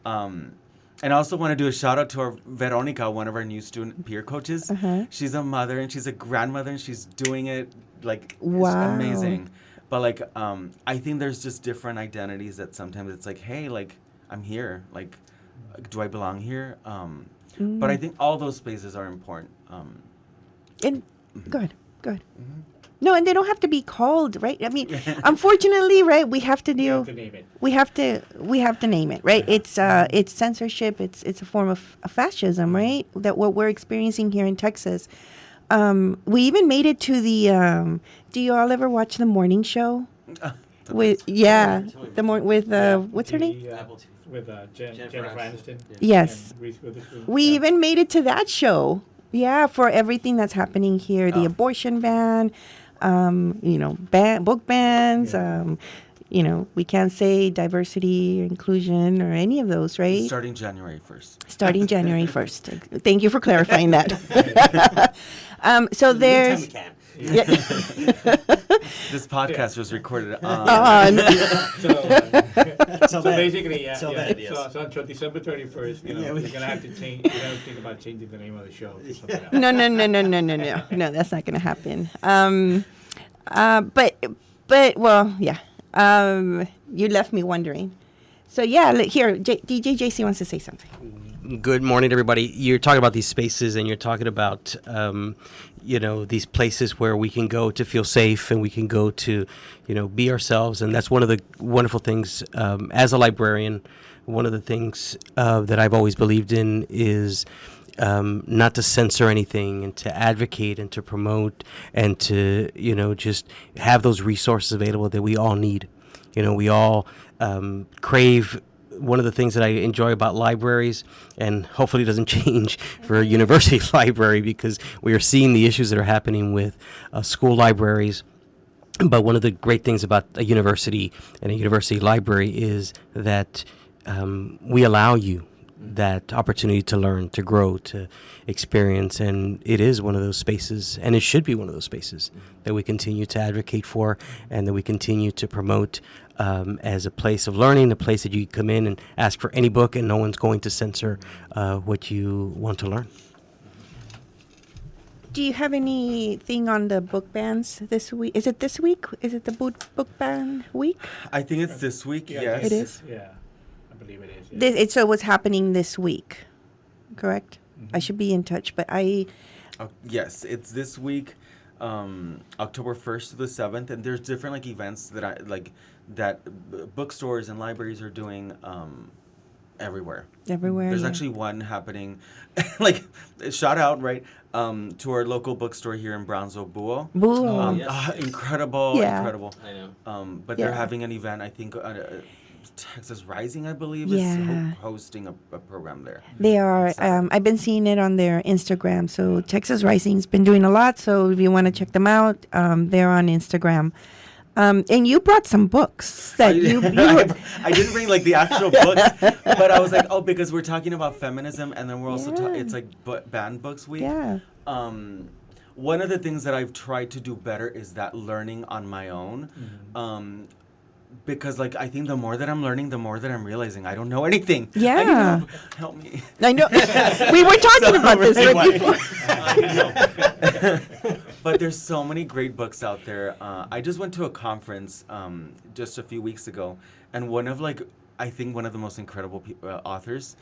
[SPEAKER 3] And I also want to do a shout out to our Veronica, one of our new student peer coaches. She's a mother and she's a grandmother and she's doing it like
[SPEAKER 1] Wow.
[SPEAKER 3] it's amazing. But like I think there's just different identities that sometimes it's like, hey, like I'm here, like do I belong here? But I think all those spaces are important.
[SPEAKER 1] And good. No, and they don't have to be called, right? I mean, unfortunately, right? We have to
[SPEAKER 2] You
[SPEAKER 1] do.
[SPEAKER 2] have to name it.
[SPEAKER 1] We have to name it, right? It's censorship. It's a form of fascism, right? That what we're experiencing here in Texas. We even made it to the. Do you all ever watch the morning show? With what's her name?
[SPEAKER 4] Apple TV.
[SPEAKER 2] With Jennifer Aniston.
[SPEAKER 1] Yes.
[SPEAKER 2] And Reese Witherspoon.
[SPEAKER 1] We even made it to that show. Yeah, for everything that's happening here, the abortion ban, book bans. We can't say diversity or inclusion or any of those, right?
[SPEAKER 3] Starting January 1st.
[SPEAKER 1] Starting January 1st. Thank you for clarifying that. So there's.
[SPEAKER 4] Anytime we can.
[SPEAKER 1] Yeah.
[SPEAKER 3] This podcast was recorded
[SPEAKER 1] on.
[SPEAKER 2] So basically, yeah.
[SPEAKER 4] Till then, yes.
[SPEAKER 2] So until December 31st,
[SPEAKER 4] Yeah,
[SPEAKER 2] we're gonna have to change. We're gonna think about changing the name of the show to something else.
[SPEAKER 1] No, that's not going to happen. But well, yeah. You left me wondering. So yeah, here, DJ JC wants to say something.
[SPEAKER 5] Good morning, everybody. You're talking about these spaces, and you're talking about, these places where we can go to feel safe, and we can go to, be ourselves. And that's one of the wonderful things. As a librarian, one of the things that I've always believed in is not to censor anything, and to advocate and to promote, and to just have those resources available that we all need. We all crave. One of the things that I enjoy about libraries, and hopefully it doesn't change for a university library, because we are seeing the issues that are happening with school libraries. But one of the great things about a university and a university library is that we allow you that opportunity to learn, to grow, to experience. And it is one of those spaces, and it should be one of those spaces that we continue to advocate for, and that we continue to promote as a place of learning, a place that you come in and ask for any book, and no one's going to censor what you want to learn.
[SPEAKER 1] Do you have anything on the book bans this week? Is it this week? Is it the book ban week?
[SPEAKER 3] I think it's this week, yes.
[SPEAKER 1] It is?
[SPEAKER 2] Yeah, I believe it is. Yeah.
[SPEAKER 1] So what's happening this week, correct? I should be in touch, but
[SPEAKER 3] Yes, it's this week, October 1st to the 7th, and there's different events that bookstores and libraries are doing everywhere. There's
[SPEAKER 1] yeah.
[SPEAKER 3] actually one happening, shout out, right, to our local bookstore here in Brownsville, Buo.
[SPEAKER 1] Buo.
[SPEAKER 3] Incredible.
[SPEAKER 1] Yeah.
[SPEAKER 3] I know. But
[SPEAKER 1] Yeah.
[SPEAKER 3] they're having an event, I think, Texas Rising, I believe,
[SPEAKER 1] Yeah.
[SPEAKER 3] is hosting a program there.
[SPEAKER 1] They are. I've been seeing it on their Instagram. So Texas Rising's been doing a lot. So if you want to check them out, they're on Instagram. And you brought some books that you
[SPEAKER 3] I didn't bring the actual books, but I was like, because we're talking about feminism, and then we're also it's banned books week.
[SPEAKER 1] Yeah.
[SPEAKER 3] One of the things that I've tried to do better is that learning on my own. because like I think the more that I'm learning, the more that I'm realizing I don't know anything.
[SPEAKER 1] Yeah.
[SPEAKER 3] I need help. Help me.
[SPEAKER 1] I know. We were talking about this right before.
[SPEAKER 3] But there's so many great books out there. I just went to a conference just a few weeks ago, and I think one of the most incredible authors,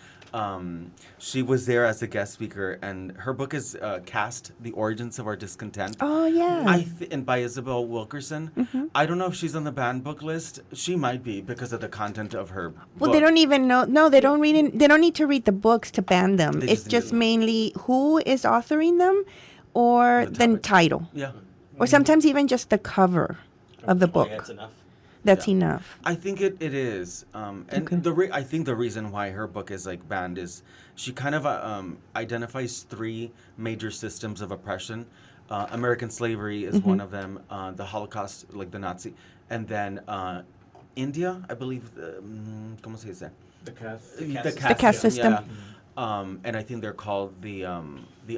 [SPEAKER 3] she was there as a guest speaker, and her book is Caste: The Origins of Our Discontent.
[SPEAKER 1] Oh yeah.
[SPEAKER 3] And by Isabel Wilkerson. I don't know if she's on the banned book list. She might be because of the content of her
[SPEAKER 1] Well,
[SPEAKER 3] book.
[SPEAKER 1] they don't even know. No, they don't read. They don't need to read the books to ban them.
[SPEAKER 3] They
[SPEAKER 1] It's
[SPEAKER 3] just
[SPEAKER 1] just
[SPEAKER 3] need-
[SPEAKER 1] mainly who is authoring them, or
[SPEAKER 3] The
[SPEAKER 1] the
[SPEAKER 3] topic.
[SPEAKER 1] title,
[SPEAKER 3] Yeah.
[SPEAKER 1] or sometimes even just the cover of the
[SPEAKER 4] Oh,
[SPEAKER 1] book.
[SPEAKER 4] yeah, it's enough.
[SPEAKER 1] That's
[SPEAKER 3] Yeah.
[SPEAKER 1] enough.
[SPEAKER 3] I think it is, and
[SPEAKER 1] Okay.
[SPEAKER 3] I think the reason why her book is like banned is she kind of identifies three major systems of oppression. American slavery is one of them. The Holocaust, like the Nazi, and then India, I believe. ¿Cómo se dice?
[SPEAKER 2] The cast.
[SPEAKER 3] The
[SPEAKER 1] caste system.
[SPEAKER 3] Yeah. And I think they're called the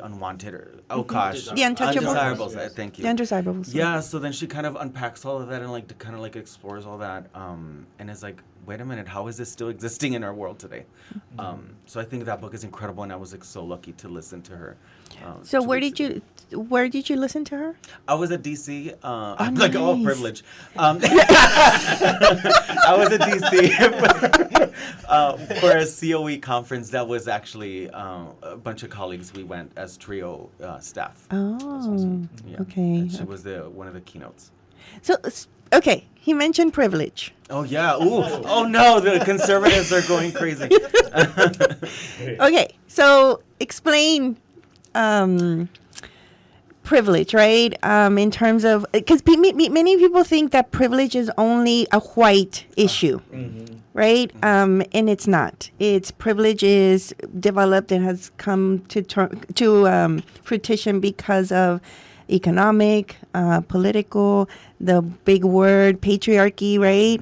[SPEAKER 3] unwanted. Gosh,
[SPEAKER 1] The untouchables.
[SPEAKER 3] undesirables. Thank you.
[SPEAKER 1] The undesirables.
[SPEAKER 3] Yeah, so then she kind of unpacks all of that and like kind of like explores all that, and is like, wait a minute, how is this still existing in our world today? So I think that book is incredible, and I was like so lucky to listen to her.
[SPEAKER 1] So
[SPEAKER 3] 2
[SPEAKER 1] where
[SPEAKER 3] weeks
[SPEAKER 1] did
[SPEAKER 3] ago.
[SPEAKER 1] where did you listen to her?
[SPEAKER 3] I was at DC. I'm like, oh,
[SPEAKER 1] nice.
[SPEAKER 3] privilege. I was at DC for a COE conference that was actually a bunch of colleagues. We went as trio staff.
[SPEAKER 1] Oh,
[SPEAKER 3] Yeah.
[SPEAKER 1] okay.
[SPEAKER 3] And she was one of the keynotes.
[SPEAKER 1] So okay, he mentioned privilege.
[SPEAKER 3] Oh yeah. Ooh. Oh no, the conservatives are going crazy.
[SPEAKER 1] Okay, so explain privilege, right? In terms of, because many people think that privilege is only a white issue, right? And it's not. It's privilege is developed and has come to fruition because of economic, political, the big word patriarchy, right?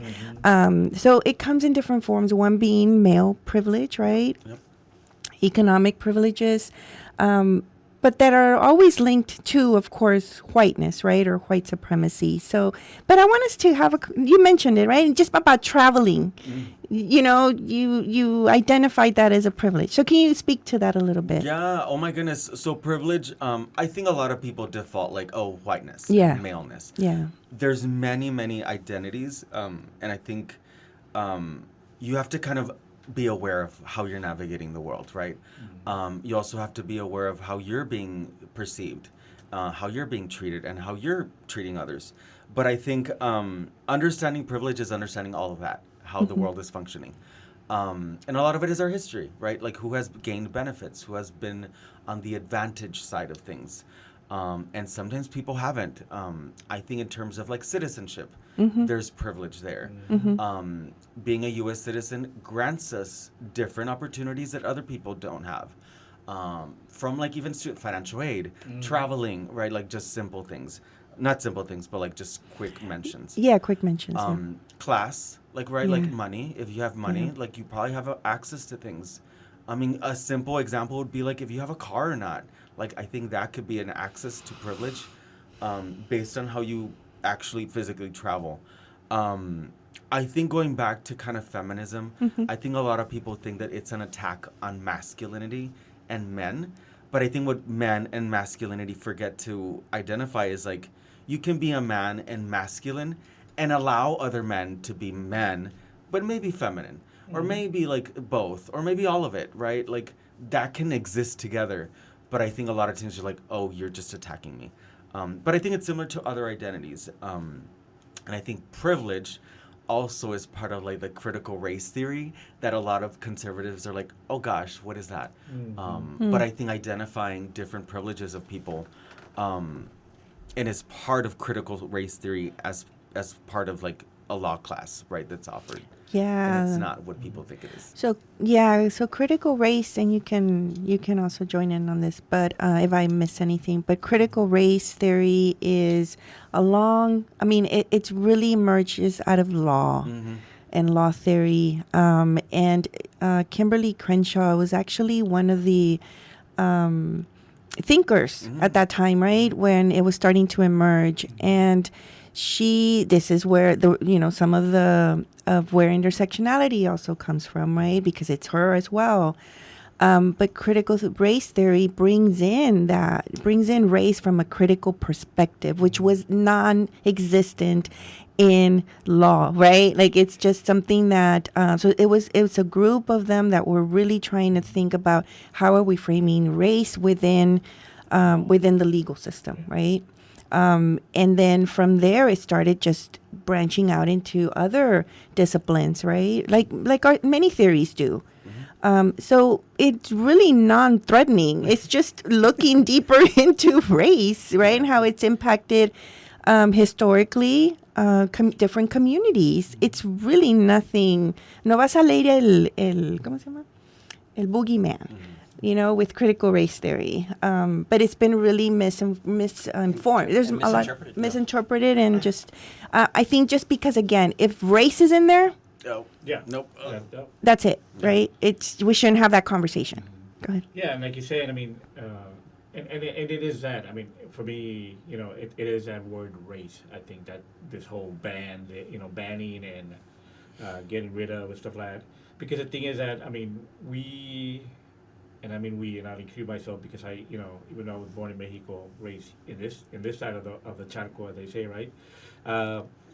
[SPEAKER 1] So it comes in different forms. One being male privilege, right?
[SPEAKER 3] Yep.
[SPEAKER 1] Economic privileges, but that are always linked to, of course, whiteness, right, or white supremacy. So, but I want us to have you mentioned it, right, just about traveling. You know, you identified that as a privilege. So can you speak to that a little bit?
[SPEAKER 3] Yeah. Oh my goodness. So privilege. I think a lot of people default like, oh, whiteness.
[SPEAKER 1] Yeah.
[SPEAKER 3] Maleness.
[SPEAKER 1] Yeah.
[SPEAKER 3] There's many identities, and I think you have to kind of be aware of how you're navigating the world, right? You also have to be aware of how you're being perceived, how you're being treated, and how you're treating others. But I think understanding privilege is understanding all of that, how the world is functioning. And a lot of it is our history, right? Like who has gained benefits, who has been on the advantage side of things. And sometimes people haven't. I think in terms of like citizenship, there's privilege there. Being a U.S. citizen grants us different opportunities that other people don't have. From like even financial aid, traveling, right? Like just simple things. Not simple things, but like just quick mentions.
[SPEAKER 1] Yeah, quick mentions.
[SPEAKER 3] Class, like, right? Like
[SPEAKER 1] Yeah.
[SPEAKER 3] money. If you have money,
[SPEAKER 1] Yeah.
[SPEAKER 3] like you probably have access to things. I mean, a simple example would be like if you have a car or not. Like, I think that could be an access to privilege based on how you actually physically travel. I think going back to kind of feminism, I think a lot of people think that it's an attack on masculinity and men. But I think what men and masculinity forget to identify is like you can be a man and masculine and allow other men to be men, but maybe feminine. Or maybe like both, or maybe all of it, right? Like that can exist together. But I think a lot of times you're like, oh, you're just attacking me. But I think it's similar to other identities. And I think privilege also is part of like the critical race theory that a lot of conservatives are like, oh gosh, what is that? But I think identifying different privileges of people and is part of critical race theory as part of like a law class, right, that's offered.
[SPEAKER 1] Yeah.
[SPEAKER 3] And it's not what people think it is.
[SPEAKER 1] So yeah, so critical race, and you can also join in on this, but if I miss anything, but critical race theory is it's really emerges out of law and law theory. And Kimberly Crenshaw was actually one of the thinkers at that time, right, when it was starting to emerge. And this is where some of where intersectionality also comes from, right? Because it's her as well. But critical race theory brings in race from a critical perspective, which was non-existent in law, right? Like it's just something that so it was a group of them that were really trying to think about how are we framing race within the legal system, right? And then from there, it started just branching out into other disciplines, right? Like many theories do. So it's really non-threatening. It's just looking deeper into race, right? And how it's impacted historically different communities. It's really nothing. No vas a leer ¿cómo se llama? El boogeyman, with critical race theory. But it's been really misinformed. There's a lot misinterpreted, and just I think just because, again, if race is in there,
[SPEAKER 3] Oh,
[SPEAKER 2] Yeah.
[SPEAKER 3] nope.
[SPEAKER 2] No.
[SPEAKER 1] that's it, right? We shouldn't have that conversation. Go ahead.
[SPEAKER 2] Yeah, and like you say, and I mean, and it is that. I mean, for me, it is that word race. I think that this whole banning and getting rid of and stuff like that. Because the thing is that, I mean, and I'll include myself because I, even though I was born in Mexico, raised in this side of the charco, as they say, right?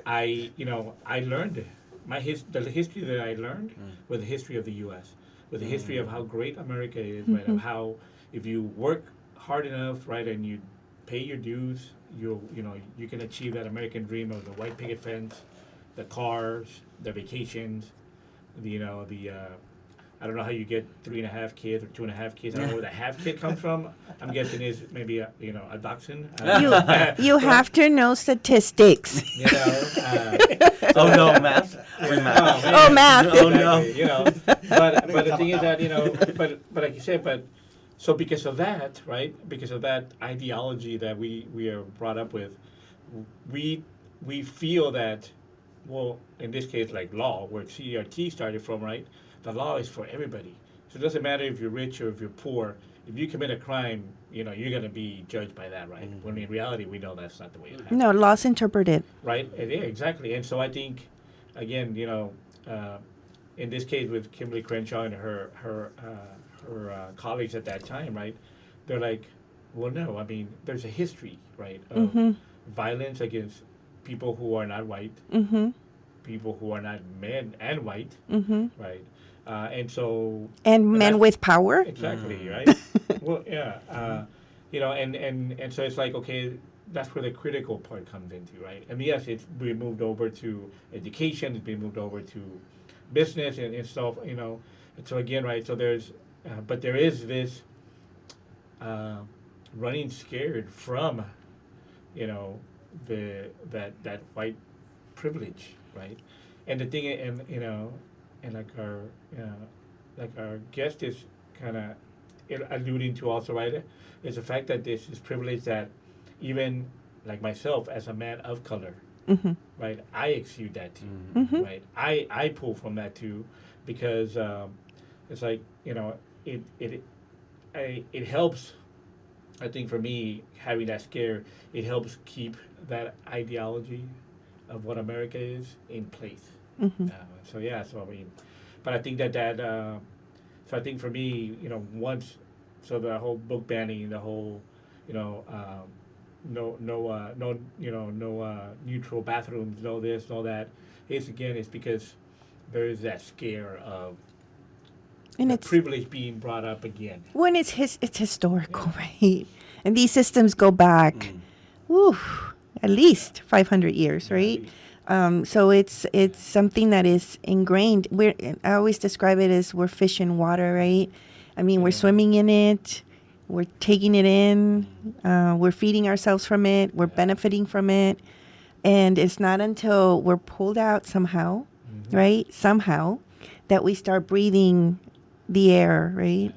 [SPEAKER 2] I learned the history that I learned was the history of the U.S., with the history of how great America is, right? Of how if you work hard enough, right, and you pay your dues, you can achieve that American dream of the white picket fence, the cars, the vacations, I don't know how you get 3.5 kids or 2.5 kids. I don't know where the half kid comes from. I'm guessing is maybe a dachshund.
[SPEAKER 1] You have to know statistics.
[SPEAKER 3] Oh no, math.
[SPEAKER 1] Oh, math.
[SPEAKER 3] Oh no.
[SPEAKER 2] But the thing is that but like you said, so because of that, right? Because of that ideology that we are brought up with, we feel that, well, in this case, like law, where CRT started from, right? The law is for everybody. So it doesn't matter if you're rich or if you're poor. If you commit a crime, you're going to be judged by that, right? When in reality, we know that's not the way it happens.
[SPEAKER 1] No, law's interpreted.
[SPEAKER 2] Right? Yeah, exactly. And so I think, again, in this case with Kimberly Crenshaw and her colleagues at that time, right? They're like, well, no, I mean, there's a history, right, of violence against people who are not white, people who are not men and white, right? And so...
[SPEAKER 1] And men with power?
[SPEAKER 2] Exactly, right? Well, yeah. And so it's like, okay, that's where the critical part comes into, right? And yes, it's been moved over to education, it's been moved over to business and stuff, And so again, right, so there's... but there is this running scared from, that white privilege, right? And the thing, and like our guest is kind of alluding to also, right, is the fact that this is privilege that even like myself as a man of color, right, I exude that too, right? I pull from that too, because it's like it helps. I think for me, having that scare, it helps keep that ideology of what America is in place. So I mean, but I think that so I think for me, once, so the whole book banning, the whole, no neutral bathrooms, no this, no that, it's because there is that scare of
[SPEAKER 1] And
[SPEAKER 2] the
[SPEAKER 1] it's
[SPEAKER 2] privilege being brought up again.
[SPEAKER 1] when it's historical, right? And these systems go back, at least 500 years, right? So it's something that is ingrained. I always describe it as we're fish in water, right? I mean, we're swimming in it, we're taking it in, we're feeding ourselves from it, we're benefiting from it, and it's not until we're pulled out somehow, right? Somehow, that we start breathing the air, right?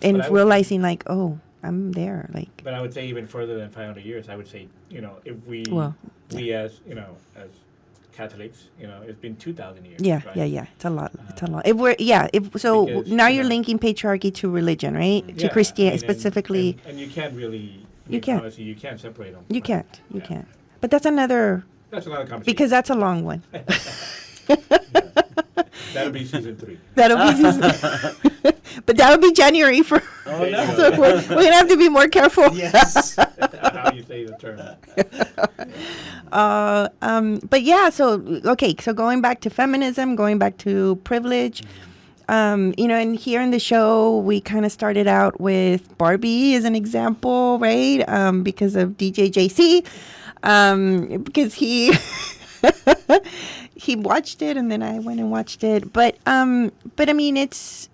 [SPEAKER 1] And realizing like, oh, I'm there. Like,
[SPEAKER 2] But I would say even further than 500 years. I would say, if we as Catholics, it's been 2,000 years.
[SPEAKER 1] yeah,
[SPEAKER 2] right?
[SPEAKER 1] yeah. It's a lot. It's a lot. If we're so
[SPEAKER 2] Because,
[SPEAKER 1] now you're linking patriarchy to religion, right? To Christianity specifically.
[SPEAKER 2] And you can't really.
[SPEAKER 1] You can't.
[SPEAKER 2] Honestly, you can't separate them.
[SPEAKER 1] You can't. You can't. But that's another
[SPEAKER 2] That's a lot of conversation.
[SPEAKER 1] because that's a long one.
[SPEAKER 2] That'll be season 3.
[SPEAKER 1] That'll be, but that'll be January for.
[SPEAKER 2] Oh, no.
[SPEAKER 1] So we're gonna have to be more careful.
[SPEAKER 4] Yes.
[SPEAKER 2] How you say the term.
[SPEAKER 1] But yeah, so okay, so going back to feminism, going back to privilege, and here in the show, we kind of started out with Barbie as an example, right? Because of DJ JC, because he he watched it, and then I went and watched it. But I mean, it's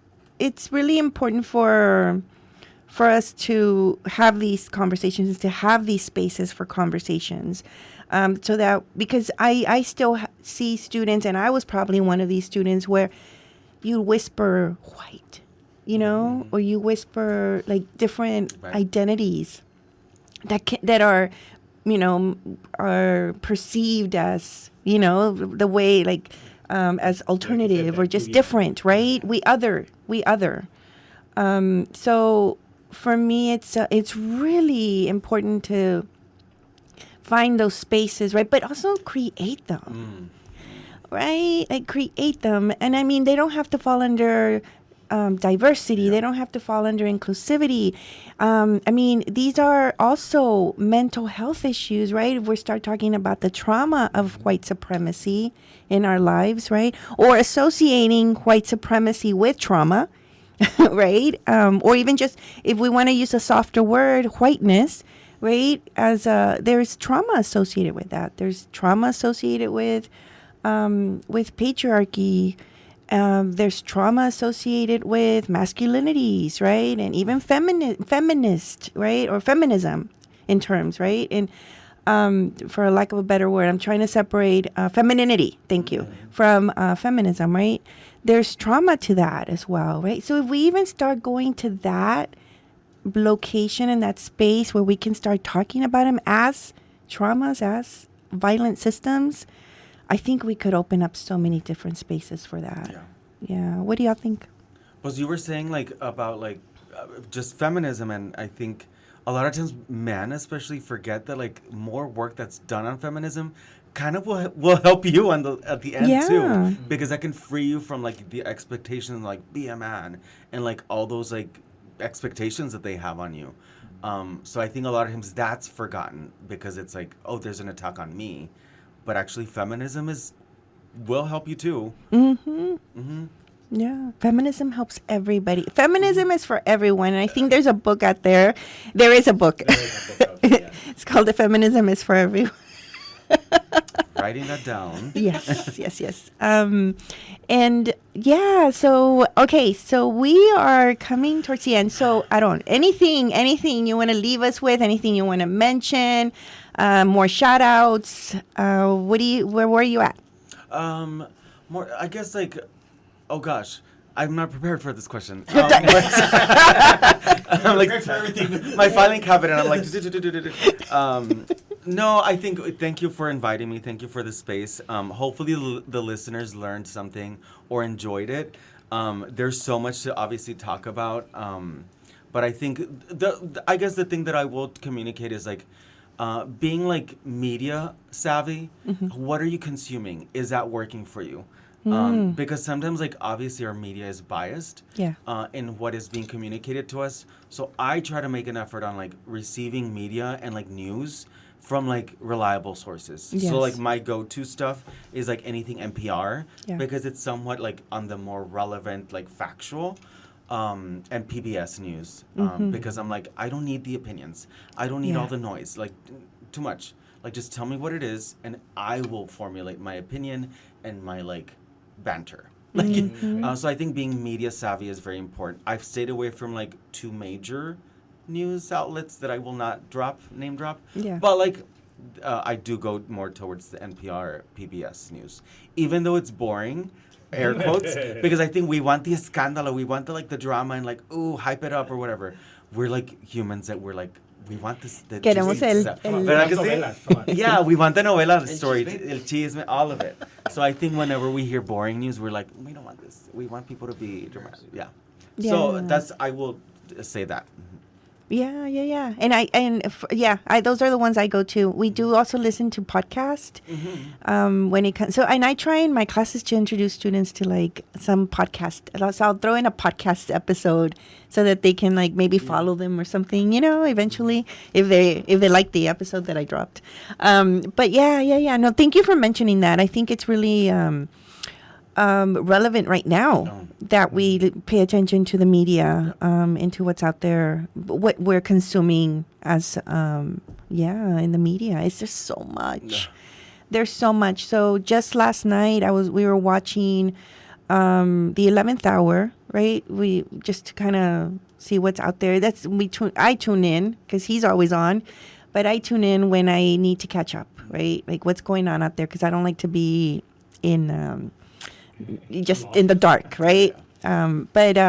[SPEAKER 1] really important for us to have these conversations, to have these spaces for conversations. So that, because I still see students, and I was probably one of these students where you whisper white, or you whisper like different identities that are, are perceived as, the way like as alternative or just different, right? We other. So for me, it's really important to find those spaces, right? But also create them, right? Like create them. And I mean, they don't have to fall under diversity. Yeah. They don't have to fall under inclusivity. I mean, these are also mental health issues, right? If we start talking about the trauma of white supremacy in our lives, right? Or associating white supremacy with trauma, right? Or even just, if we want to use a softer word, whiteness, right? As there's trauma associated with that. There's trauma associated with patriarchy. There's trauma associated with masculinities, right? And even feminist, right? Or feminism in terms, right? And for a lack of a better word, I'm trying to separate femininity, thank you, from feminism, right? There's trauma to that as well, right? So if we even start going to that location and that space where we can start talking about them as traumas, as violent systems, I think we could open up so many different spaces for that. Yeah. What do y'all think?
[SPEAKER 3] Well, you were saying like about like just feminism, and I think a lot of times men especially forget that like more work that's done on feminism kind of will help you at the end too, because that can free you from like the expectation, like be a man, and like all those like expectations that they have on you. So I think a lot of times that's forgotten because it's like, oh, there's an attack on me, but actually feminism will help you too.
[SPEAKER 1] Yeah, feminism helps everybody. Feminism is for everyone, and I think there's a book out there. There is a book. It's called "The Feminism is for Everyone."
[SPEAKER 3] Writing that down.
[SPEAKER 1] Yes. And yeah, so okay, so we are coming towards the end. So anything you want to leave us with? Anything you want to mention? More shout outs? Where were you at?
[SPEAKER 3] More, I guess like, oh gosh, I'm not prepared for this question. I'm like, my filing cabinet, I'm like, no, I think, thank you for inviting me. Thank you for the space. Hopefully the listeners learned something or enjoyed it. There's so much to obviously talk about. But I think, I guess the thing that I will communicate is like, being like media savvy, what are you consuming? Is that working for you? Because sometimes like obviously our media is biased in what is being communicated to us. So I try to make an effort on like receiving media and like news from like reliable sources.
[SPEAKER 1] Yes.
[SPEAKER 3] So like my go-to stuff is like anything NPR because it's somewhat like on the more relevant, like factual. And PBS News, because I'm like, I don't need the opinions. I don't need all the noise, like too much. Like just tell me what it is, and I will formulate my opinion and my like banter. Like, so I think being media savvy is very important. I've stayed away from like 2 major news outlets that I will not name drop.
[SPEAKER 1] Yeah.
[SPEAKER 3] But like, I do go more towards the NPR, PBS News, even though it's boring. Air quotes, because I think we want the escándalo, we want the drama and like, ooh, hype it up or whatever. We're like humans that we're like, we want this.
[SPEAKER 1] Queremos
[SPEAKER 3] yeah, we want the novela, the story, el chisme, all of it. So I think whenever we hear boring news, we're like, we don't want this. We want people to be dramatic. Yeah. So I will say that.
[SPEAKER 1] Yeah. And those are the ones I go to. We do also listen to podcast when it comes. So, and I try in my classes to introduce students to like some podcast. So I'll throw in a podcast episode so that they can like maybe follow them or something. Eventually, if they like the episode that I dropped. But yeah. No, thank you for mentioning that. I think it's really relevant right now that we pay attention to the media, into what's out there, what we're consuming as, in the media. It's just so much. There's so much. So just last night, we were watching the 11th Hour, right? We just to kind of see what's out there. I tune in because he's always on, but I tune in when I need to catch up, right? Like what's going on out there because I don't like to be in. Just in the dark, right? But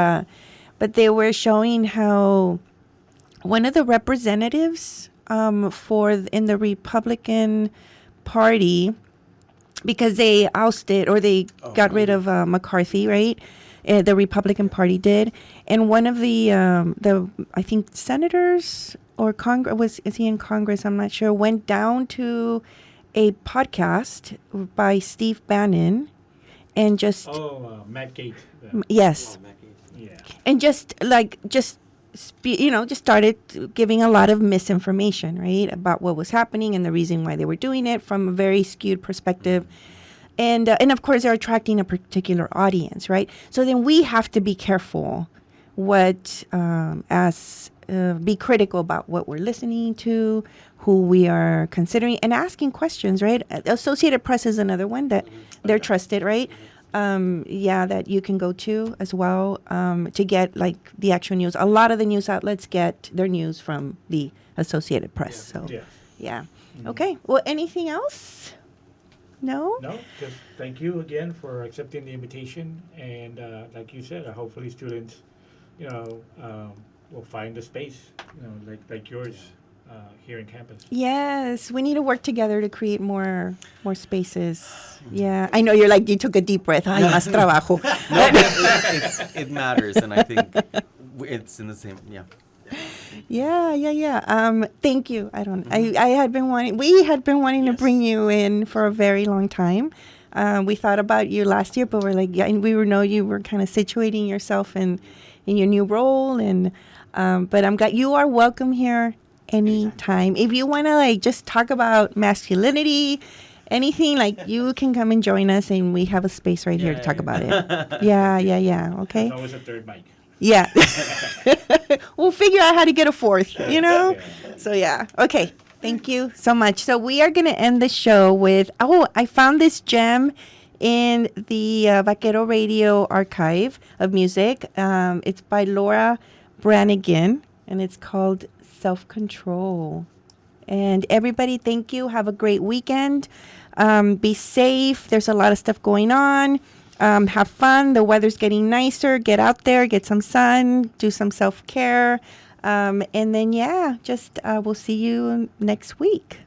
[SPEAKER 1] they were showing how one of the representatives in the Republican Party, because they ousted or they got rid of McCarthy, right? The Republican Party did, and one of the I think senators or Congress is he in Congress? I'm not sure. Went down to a podcast by Steve Bannon. And just
[SPEAKER 2] Matt Gates.
[SPEAKER 1] yes,
[SPEAKER 2] Yeah.
[SPEAKER 1] and just started giving a lot of misinformation, right, about what was happening and the reason why they were doing it from a very skewed perspective, and of course they're attracting a particular audience, right? So then we have to be careful be critical about what we're listening to, who we are considering, and asking questions, right? Associated Press is another one that they're trusted, right? That you can go to as well to get like the actual news. A lot of the news outlets get their news from the Associated Press. So, yeah. Okay. Well, anything else? No?
[SPEAKER 2] No, just thank you again for accepting the invitation. And like you said, hopefully students, will find a space, like yours here in campus.
[SPEAKER 1] Yes, we need to work together to create more spaces. Yeah, I know you're like, you took a deep breath. Ay, más trabajo.
[SPEAKER 3] No, but it matters, and I think it's in the same,
[SPEAKER 1] Yeah. Thank you. We had been wanting to bring you in for a very long time. We thought about you last year, but we're like, and we know you were kind of situating yourself in your new role, and but I'm glad you are welcome here anytime. If you want to like just talk about masculinity, anything, like you can come and join us, and we have a space right here to talk about it. Yeah. Okay.
[SPEAKER 2] There's always a third mic.
[SPEAKER 1] Yeah. We'll figure out how to get a fourth,
[SPEAKER 2] Yeah.
[SPEAKER 1] So, yeah. Okay. Thank you so much. So we are going to end the show with, I found this gem in the Vaquero Radio archive of music. It's by Laura Branigan, and it's called Self-Control. And everybody, thank you. Have a great weekend. Be safe. There's a lot of stuff going on. Have fun. The weather's getting nicer. Get out there, get some sun, do some self-care. And then, we'll see you next week.